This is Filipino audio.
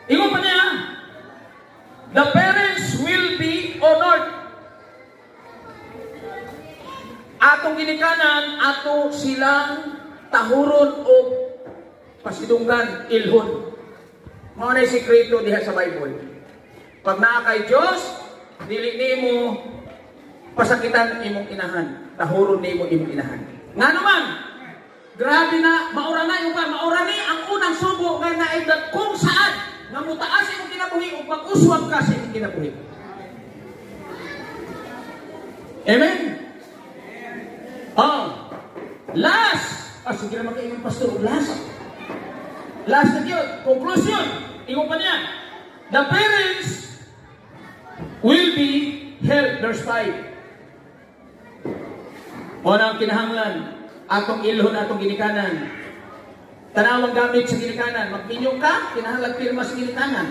Ingon pa niya, the parents will be honored. Atong ginikanan, ato silang tahuron o pasidunggan, ilhon. Mao na sikreto diha sa Bible. Pag naa kay Dios, dili nimo pasakitan imong inahan, tahuron nimo imong inahan. Nga naman, grabe na, maura na yung maura ni ang unang subo nga naibdat kung saan nga mutaas imong kinabuhi o mag-uswag ka sa imong kinabuhi. Amen? Last, sige naman kayo ng pastor, last na yun, conclusion, ingon pa niya, the parents will be held, verse 5. O na ang kinahanglan, atong ilhon, atong ginikanan, tanawang gamit sa ginikanan, mag-inyong ka, kinahanglan pirma sa ginikanan.